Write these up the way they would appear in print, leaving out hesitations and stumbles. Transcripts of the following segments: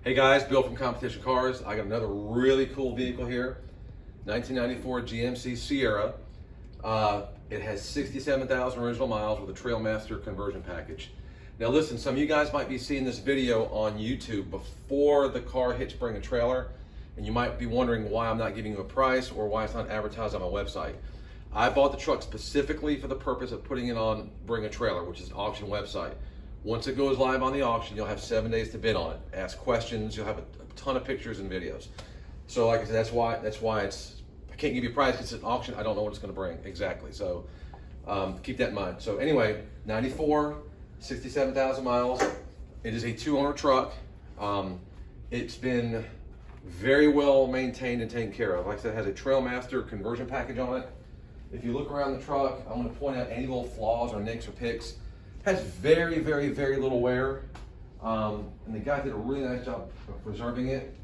Hey guys, Bill from Competition Cars. I got another really cool vehicle here. 1994 GMC Sierra. It has 67,000 original miles with a Trailmaster conversion package. Now listen, some of you guys might be seeing this video on YouTube before the car hits Bring a Trailer, and you might be wondering why I'm not giving you a price or why it's not advertised on my website. I bought the truck specifically for the purpose of putting it on Bring a Trailer, which is an auction website. Once it goes live on the auction, you'll have 7 days to bid on it. Ask questions, you'll have a ton of pictures and videos. So like I said, that's why it's, I can't give you a price because it's an auction, I don't know what it's gonna bring exactly. So keep that in mind. So anyway, 94, 67,000 miles. It is a 2-owner truck. It's been very well maintained and taken care of. Like I said, it has a Trailmaster conversion package on it. If you look around the truck, I'm gonna point out any little flaws or nicks or picks. Has very, very, very little wear. And the guy did a really nice job of preserving it.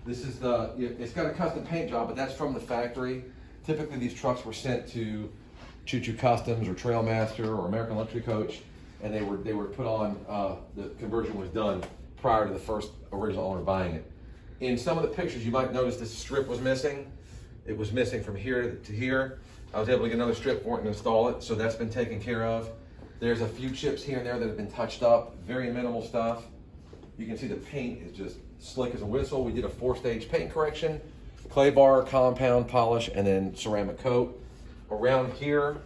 This is it's got a custom paint job, but that's from the factory. Typically these trucks were sent to Choo Choo Customs or Trailmaster or American Luxury Coach, and they were put on, the conversion was done prior to the first original owner buying it. In some of the pictures, you might notice this strip was missing. It was missing from here to here. I was able to get another strip for it and install it, so that's been taken care of. There's a few chips here and there that have been touched up, very minimal stuff. You can see the paint is just slick as a whistle. We did a 4-stage paint correction, clay bar, compound, polish, and then ceramic coat. Around here,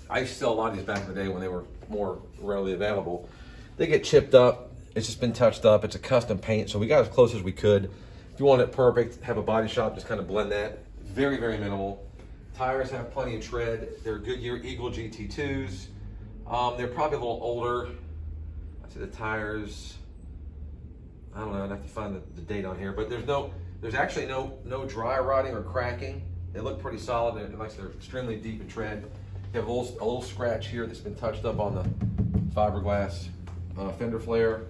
I used to sell a lot of these back in the day when they were more readily available. They get chipped up, it's just been touched up. It's a custom paint, so we got as close as we could. If you want it perfect, have a body shop, just kind of blend that. Very, very minimal. Tires have plenty of tread. They're Goodyear Eagle GT2s. They're probably a little older. I see the tires, I don't know, I'd have to find the date on here, but there's actually no dry rotting or cracking. They look pretty solid. They're extremely deep in tread. You have a little scratch here that's been touched up on the fiberglass fender flare.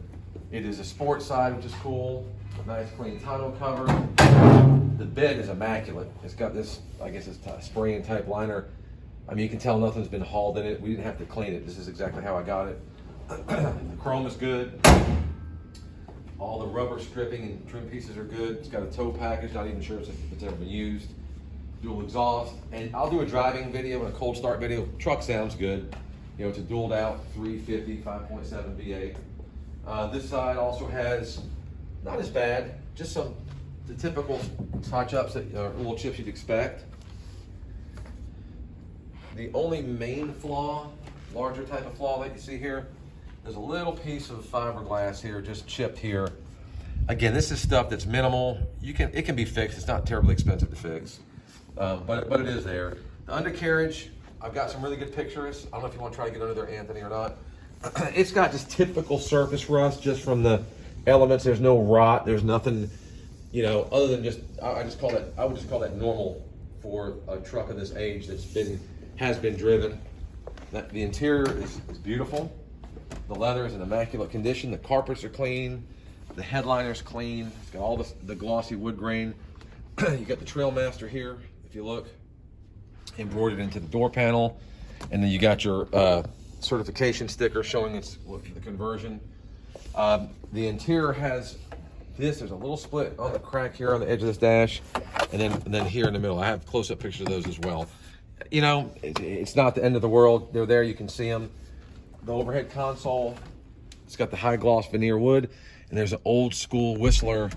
It is a sport side, which is cool. Nice clean tonneau cover. The bed is immaculate. It's got this, I guess it's spraying type liner. I mean, you can tell nothing's been hauled in it. We didn't have to clean it. This is exactly how I got it. The chrome is good. All the rubber stripping and trim pieces are good. It's got a tow package. Not even sure if it's ever been used. Dual exhaust. And I'll do a driving video and a cold start video. Truck sounds good. You know, it's a dualed out 350, 5.7 V8. This side also has, not as bad, just the typical touch-ups, little chips you'd expect. The only main flaw, larger type of flaw that you see here, there's a little piece of fiberglass here, just chipped here. Again, this is stuff that's minimal. It can be fixed. It's not terribly expensive to fix, but it is there. The undercarriage, I've got some really good pictures. I don't know if you want to try to get under there, Anthony, or not. It's got just typical surface rust, just from the elements. There's no rot. There's nothing, you know, other than just I would just call that normal for a truck of this age has been driven. The interior is beautiful. The leather is in immaculate condition. The carpets are clean. The headliner's clean. It's got all the glossy wood grain. You got the Trailmaster here, if you look, embroidered into the door panel. And then you got your certification sticker showing the conversion. The interior has this. There's a little split on the crack here on the edge of this dash, and then here in the middle. I have close-up pictures of those as well. You know, it's not the end of the world. They're there, you can see them. The overhead console, it's got the high gloss veneer wood, and there's an old school Whistler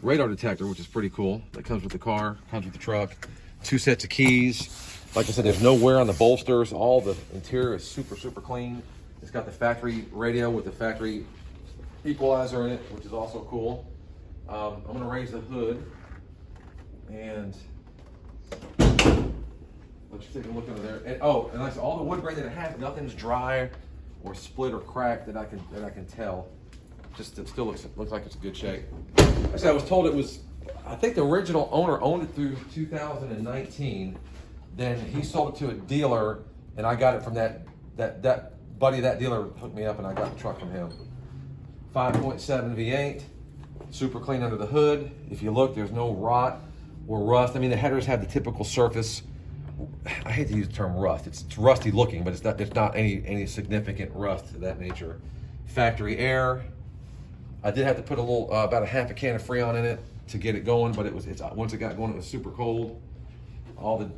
radar detector, which is pretty cool. That comes with the car, comes with the truck. 2 sets of keys. Like I said, there's no wear on the bolsters. All the interior is super, super clean. It's got the factory radio with the factory equalizer in it, which is also cool. I'm gonna raise the hood and let's take a look under there. And and like I said, all the wood grain that it has, nothing's dry or split or cracked that I can tell. Just it still looks like it's in good shape. Like I said, I was told it was, I think the original owner owned it through 2019. Then he sold it to a dealer, and I got it from that buddy. That dealer hooked me up, and I got the truck from him. 5.7 V8, super clean under the hood. If you look, there's no rot or rust. I mean, the headers have the typical surface. I hate to use the term rust. It's rusty looking, but it's not any significant rust of that nature. Factory air. I did have to put a little, about a half a can of Freon in it to get it going, but once it got going, it was super cold. All the,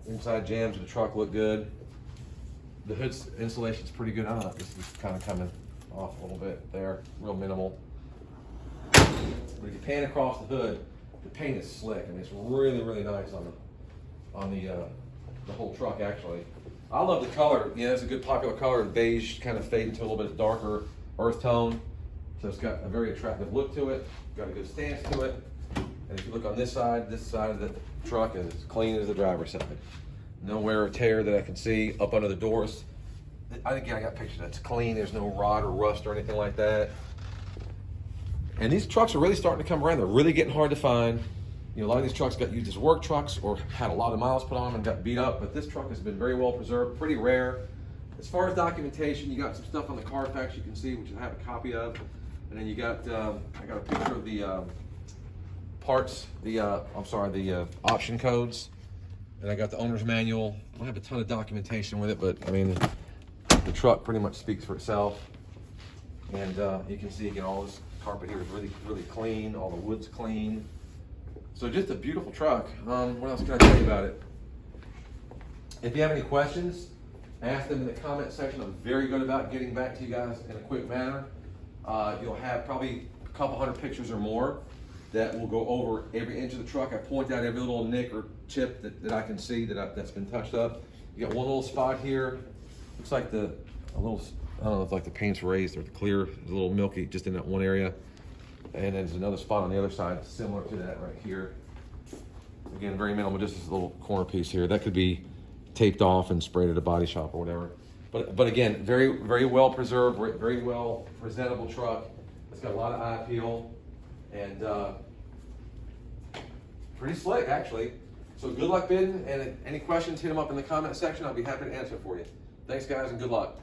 inside jams of the truck look good. The hood's insulation's pretty good. I don't know, this is kind of coming off a little bit there, real minimal. But if you pan across the hood, the paint is slick. I mean, it's really, really nice on the whole truck, actually. I love the color. It's a good popular color. The beige kind of fade into a little bit darker earth tone. So it's got a very attractive look to it. Got a good stance to it. And if you look on this side of the truck is as clean as the driver's side. No wear or tear that I can see up under the doors. Again, I got pictures that's clean. There's no rot or rust or anything like that. And these trucks are really starting to come around. They're really getting hard to find. A lot of these trucks got used as work trucks or had a lot of miles put on them and got beat up, but this truck has been very well preserved, pretty rare. As far as documentation, you got some stuff on the Carfax you can see, which I have a copy of. And then you got, I got a picture of the parts, the option codes. And I got the owner's manual. I don't have a ton of documentation with it, but I mean, the truck pretty much speaks for itself. And you can see, again, all this carpet here is really, really clean. All the wood's clean. So just a beautiful truck. What else can I tell you about it? If you have any questions, ask them in the comment section. I'm very good about getting back to you guys in a quick manner. You'll have probably a couple hundred pictures or more that will go over every inch of the truck. I point out every little nick or chip that I can see that's been touched up. You got one little spot here. Looks like I don't know if like the paint's raised or the clear is a little milky just in that one area. And then there's another spot on the other side similar to that right here. Again, very minimal, just this little corner piece here. That could be taped off and sprayed at a body shop or whatever. But again, very, very well preserved, very well presentable truck. It's got a lot of eye appeal and pretty slick actually. So good luck bidding, and any questions, hit them up in the comment section. I'll be happy to answer for you. Thanks guys and good luck.